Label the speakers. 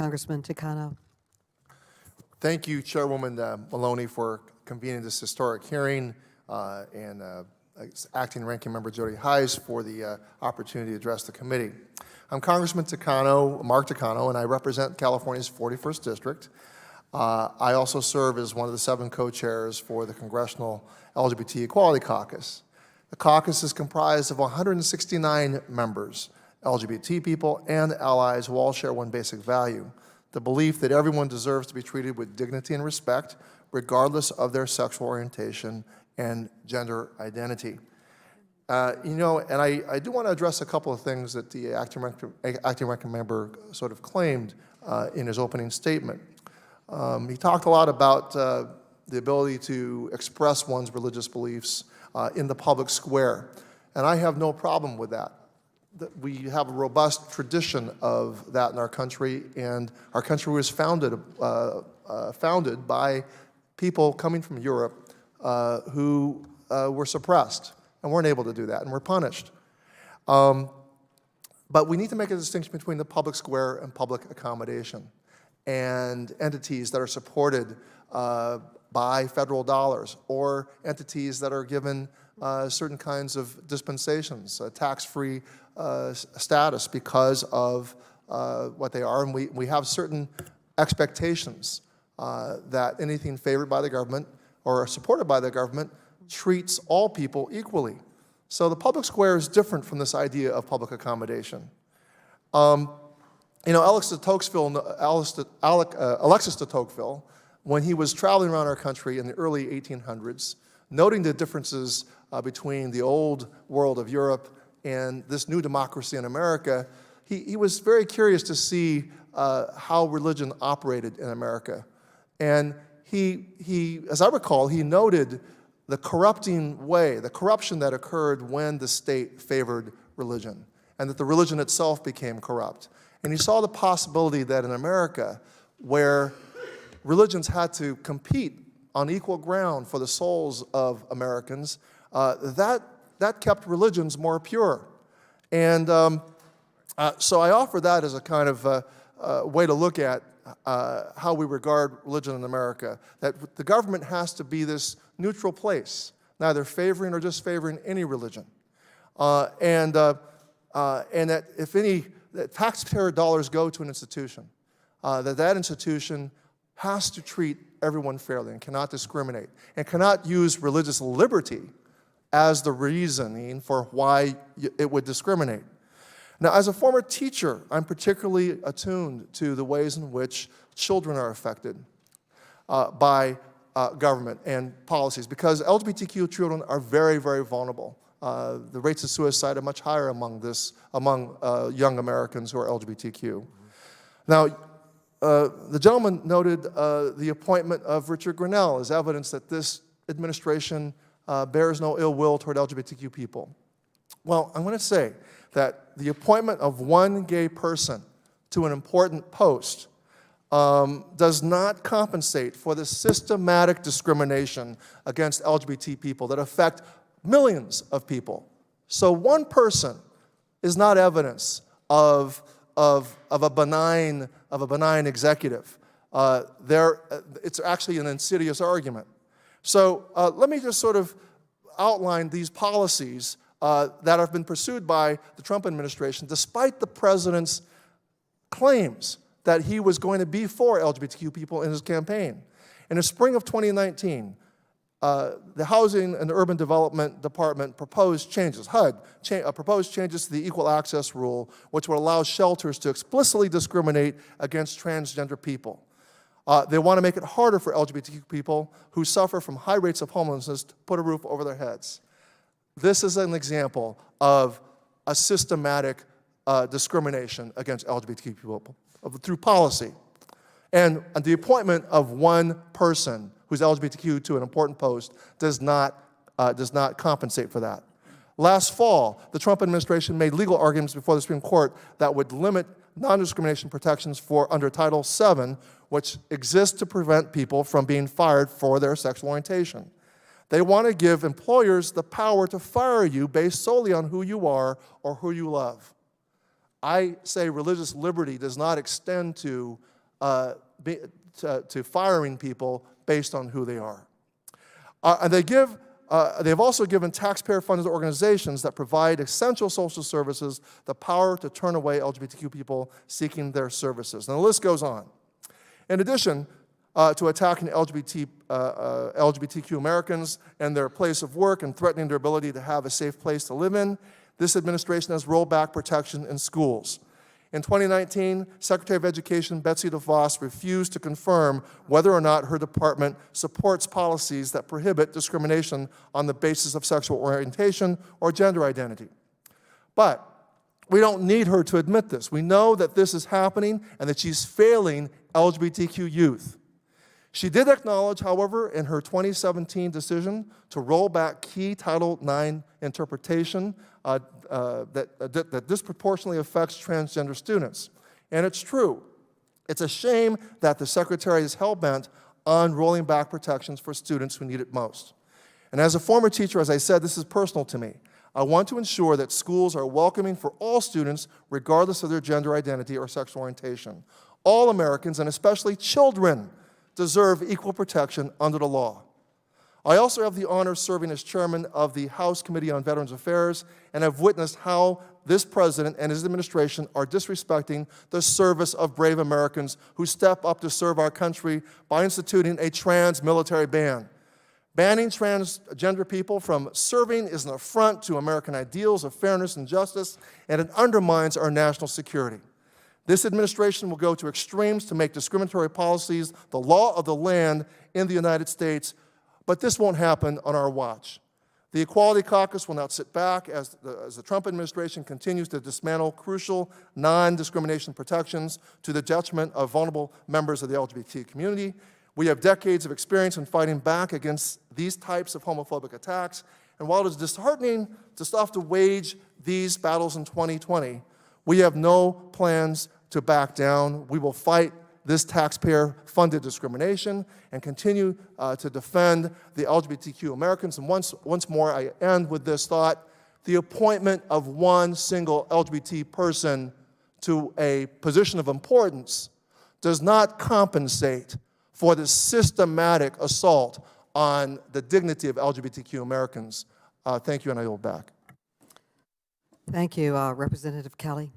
Speaker 1: Congressman Takano.
Speaker 2: Thank you, Chairwoman Maloney, for convening this historic hearing, and Acting Ranking Member Jody Hayes for the opportunity to address the committee. I'm Congressman Takano, Mark Takano, and I represent California's 41st District. I also serve as one of the 7 co-chairs for the Congressional LGBT Equality Caucus. The caucus is comprised of 169 members, LGBT people and allies who all share one basic value: the belief that everyone deserves to be treated with dignity and respect, regardless of their sexual orientation and gender identity. And I do want to address a couple of things that the acting ranking member sort of claimed in his opening statement. He talked a lot about the ability to express one's religious beliefs in the public square, and I have no problem with that. We have a robust tradition of that in our country, and our country was founded by people coming from Europe who were suppressed and weren't able to do that and were punished. But we need to make a distinction between the public square and public accommodation and entities that are supported by federal dollars, or entities that are given certain kinds of dispensations, tax-free status because of what they are. And we have certain expectations that anything favored by the government or supported by the government treats all people equally. So the public square is different from this idea of public accommodation. Alexis de Tocqueville, when he was traveling around our country in the early 1800s, noting the differences between the old world of Europe and this new democracy in America, he was very curious to see how religion operated in America. And he, as I recall, he noted the corruption that occurred when the state favored religion, and that the religion itself became corrupt. And he saw the possibility that in America, where religions had to compete on equal ground for the souls of Americans, that kept religions more pure. And so I offer that as a kind of way to look at how we regard religion in America, that the government has to be this neutral place, neither favoring or disfavoring any religion. And that if any taxpayer dollars go to an institution, that institution has to treat everyone fairly and cannot discriminate, and cannot use religious liberty as the reasoning for why it would discriminate. Now, as a former teacher, I'm particularly attuned to the ways in which children are affected by government and policies, because LGBTQ children are very, very vulnerable. The rates of suicide are much higher among young Americans who are LGBTQ. Now, the gentleman noted the appointment of Richard Grinnell as evidence that this administration bears no ill will toward LGBTQ people. Well, I'm going to say that the appointment of one gay person to an important post does not compensate for the systematic discrimination against LGBT people that affect millions of people. So one person is not evidence of a benign executive. It's actually an insidious argument. So let me just sort of outline these policies that have been pursued by the Trump administration, despite the president's claims that he was going to be for LGBTQ people in his campaign. In the spring of 2019, the Housing and Urban Development Department proposed changes, HUD, proposed changes to the Equal Access Rule, which would allow shelters to explicitly discriminate against transgender people. They want to make it harder for LGBTQ people who suffer from high rates of homelessness to put a roof over their heads. This is an example of a systematic discrimination against LGBTQ people through policy. And the appointment of one person who's LGBTQ to an important post does not compensate for that. Last fall, the Trump administration made legal arguments before the Supreme Court that would limit non-discrimination protections under Title VII, which exists to prevent people from being fired for their sexual orientation. They want to give employers the power to fire you based solely on who you are or who you love. I say religious liberty does not extend to to firing people based on who they are. And they've also given taxpayer-funded organizations that provide essential social services the power to turn away LGBTQ people seeking their services. And the list goes on. In addition to attacking LGBTQ Americans and their place of work and threatening their ability to have a safe place to live in, this administration has rolled back protection in schools. In 2019, Secretary of Education Betsy DeVos refused to confirm whether or not her department supports policies that prohibit discrimination on the basis of sexual orientation or gender identity. But we don't need her to admit this. We know that this is happening and that she's failing LGBTQ youth. She did acknowledge, however, in her 2017 decision to roll back key Title IX interpretation that disproportionately affects transgender students. And it's true. It's a shame that the Secretary is hell-bent on rolling back protections for students who need it most. And as a former teacher, as I said, this is personal to me. I want to ensure that schools are welcoming for all students, regardless of their gender identity or sexual orientation. All Americans, and especially children, deserve equal protection under the law. I also have the honor of serving as chairman of the House Committee on Veterans Affairs, and have witnessed how this president and his administration are disrespecting the service of brave Americans who step up to serve our country by instituting a trans military ban. Banning transgender people from serving is an affront to American ideals of fairness and justice, and it undermines our national security. This administration will go to extremes to make discriminatory policies the law of the land in the United States, but this won't happen on our watch. The Equality Caucus will not sit back as the Trump administration continues to dismantle crucial non-discrimination protections to the detriment of vulnerable members of the LGBT community. We have decades of experience in fighting back against these types of homophobic attacks, and while it is disheartening to still have to wage these battles in 2020, we have no plans to back down. We will fight this taxpayer-funded discrimination and continue to defend the LGBTQ Americans. And once more, I end with this thought: the appointment of one single LGBT person to a position of importance does not compensate for the systematic assault on the dignity of LGBTQ Americans. Thank you, and I yield back.
Speaker 1: Thank you, Representative Kelly.